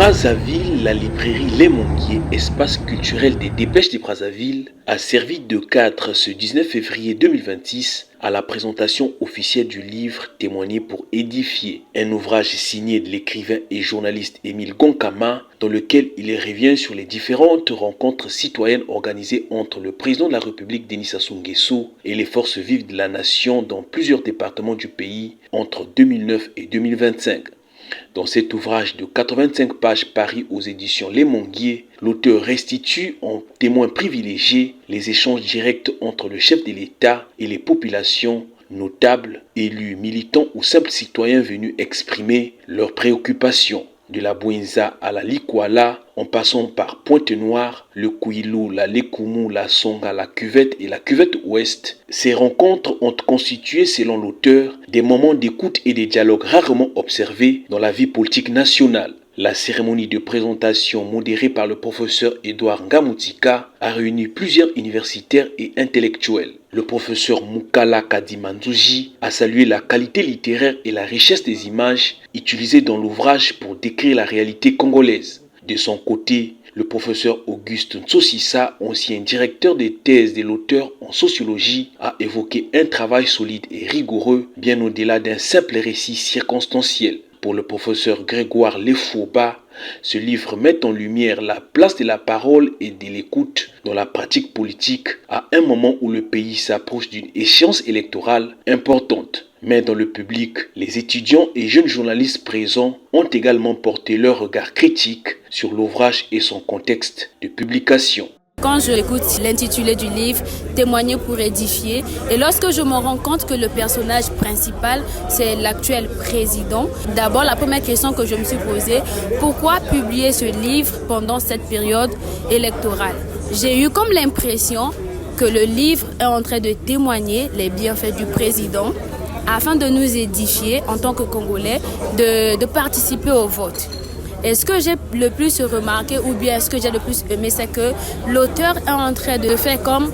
Brazzaville, la librairie Les Monguiers, espace culturel des Dépêches de Brazzaville, a servi de cadre ce 19 février 2026 à la présentation officielle du livre Témoigner pour édifier, un ouvrage signé de l'écrivain et journaliste Émile Gonkama, dans lequel il revient sur les différentes rencontres citoyennes organisées entre le président de la République Denis Sassou Nguesso et les forces vives de la nation dans plusieurs départements du pays entre 2009 et 2025. Dans cet ouvrage de 85 pages paru aux éditions Les Monguiers, l'auteur restitue en témoin privilégié les échanges directs entre le chef de l'État et les populations, notables, élus, militants ou simples citoyens venus exprimer leurs préoccupations. De la Bouinza à la Likwala, en passant par Pointe-Noire, le Kouilou, la Lekoumou, la Songa, la Cuvette et la Cuvette Ouest, ces rencontres ont constitué, selon l'auteur, des moments d'écoute et de dialogue rarement observés dans la vie politique nationale. La cérémonie de présentation modérée par le professeur Edouard Ngamoutika a réuni plusieurs universitaires et intellectuels. Le professeur Moukala Kadimanzouji a salué la qualité littéraire et la richesse des images utilisées dans l'ouvrage pour décrire la réalité congolaise. De son côté, le professeur Auguste Ntsosissa, ancien directeur des thèses de l'auteur en sociologie, a évoqué un travail solide et rigoureux, bien au-delà d'un simple récit circonstanciel. Pour le professeur Grégoire Lefouba, ce livre met en lumière la place de la parole et de l'écoute dans la pratique politique à un moment où le pays s'approche d'une échéance électorale importante. Mais dans le public, les étudiants et jeunes journalistes présents ont également porté leur regard critique sur l'ouvrage et son contexte de publication. Quand je écoute l'intitulé du livre, Témoigner pour édifier, et lorsque je me rends compte que le personnage principal, c'est l'actuel président, d'abord la première question que je me suis posée, pourquoi publier ce livre pendant cette période électorale? J'ai eu comme l'impression que le livre est en train de témoigner les bienfaits du président afin de nous édifier en tant que Congolais, de participer au vote. Et ce que j'ai le plus remarqué ou bien ce que j'ai le plus aimé, c'est que l'auteur est en train de faire comme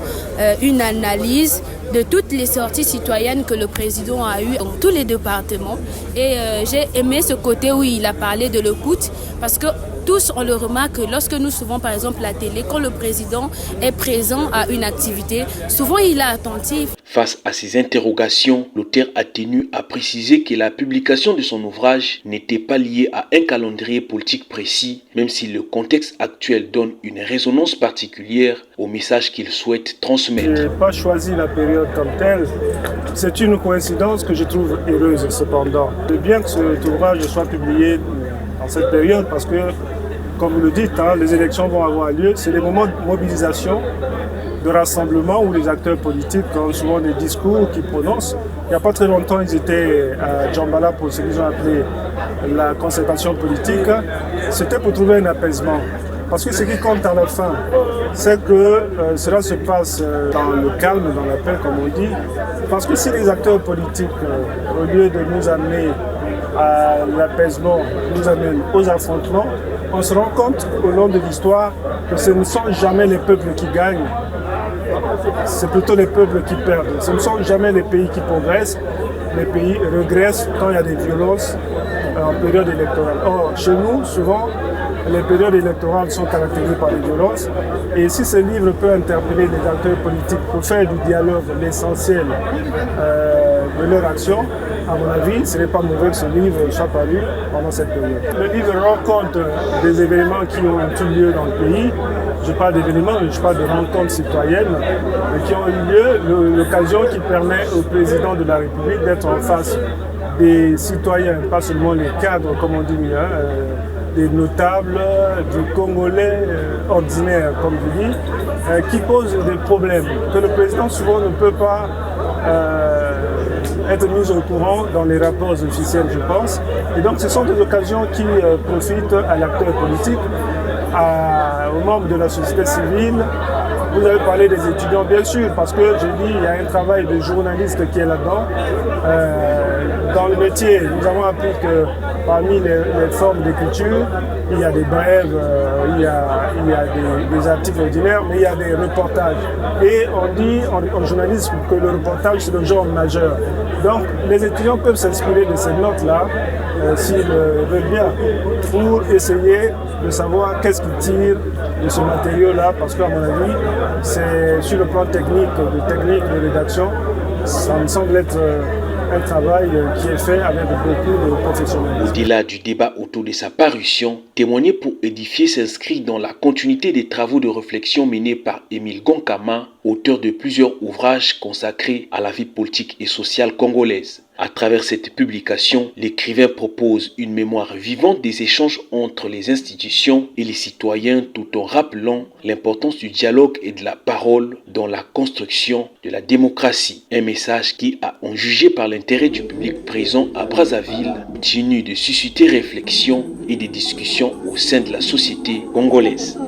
une analyse de toutes les sorties citoyennes que le président a eues dans tous les départements. Et j'ai aimé ce côté où il a parlé de l'écoute parce que tous, on le remarque lorsque nous suivons par exemple la télé, quand le président est présent à une activité, souvent il est attentif. Face à ces interrogations, l'auteur a tenu à préciser que la publication de son ouvrage n'était pas liée à un calendrier politique précis, même si le contexte actuel donne une résonance particulière au message qu'il souhaite transmettre. Je n'ai pas choisi la période comme telle. C'est une coïncidence que je trouve heureuse cependant. C'est bien que cet ouvrage soit publié dans cette période parce que, comme vous le dites, les élections vont avoir lieu. C'est des moments de mobilisation, de rassemblement où les acteurs politiques ont souvent des discours qu'ils prononcent. Il n'y a pas très longtemps, ils étaient à Djambala pour ce qu'ils ont appelé la concertation politique. C'était pour trouver un apaisement. Parce que ce qui compte à la fin, c'est que cela se passe dans le calme, dans la paix, comme on dit. Parce que si les acteurs politiques, au lieu de nous amener à l'apaisement, nous amènent aux affrontements, on se rend compte au long de l'histoire que ce ne sont jamais les peuples qui gagnent, c'est plutôt les peuples qui perdent. Ce ne sont jamais les pays qui progressent, les pays régressent quand il y a des violences en période électorale. Or, chez nous, souvent, les périodes électorales sont caractérisées par les violences. Et si ce livre peut interpeller les acteurs politiques pour faire du dialogue l'essentiel de leur action, à mon avis, ce n'est pas mauvais que ce livre soit paru pendant cette période. Le livre rend compte des événements qui ont eu lieu dans le pays. Je parle d'événements, je parle de rencontres citoyennes qui ont eu lieu, l'occasion qui permet au président de la République d'être en face des citoyens, pas seulement les cadres, comme on dit, des notables, des Congolais ordinaires, comme je dis, qui posent des problèmes que le président souvent ne peut pas être mis au courant dans les rapports officiels, je pense. Et donc ce sont des occasions qui profitent à l'acteur politique, aux membres de la société civile, Vous avez parlé des étudiants, bien sûr, parce que j'ai dit il y a un travail de journaliste qui est là-dedans. Dans le métier, nous avons appris que parmi les formes d'écriture, il y a des brèves, il y a des articles ordinaires, mais il y a des reportages. Et on dit en journalisme que le reportage, c'est le genre majeur. Donc, les étudiants peuvent s'inspirer de ces notes-là, s'ils veulent bien, pour essayer de savoir qu'est-ce qu'ils tirent de ce matériau-là, parce qu'à mon avis, c'est sur le plan technique de rédaction, ça me semble être un travail qui est fait avec beaucoup de professionnalisme. Au-delà du débat autour de sa parution, Témoigner pour édifier s'inscrit dans la continuité des travaux de réflexion menés par Émile Gonkama, auteur de plusieurs ouvrages consacrés à la vie politique et sociale congolaise. À travers cette publication, l'écrivain propose une mémoire vivante des échanges entre les institutions et les citoyens tout en rappelant l'importance du dialogue et de la parole dans la construction de la démocratie. Un message qui, à en juger par l'intérêt du public présent à Brazzaville, continue de susciter réflexion et des discussions au sein de la société congolaise.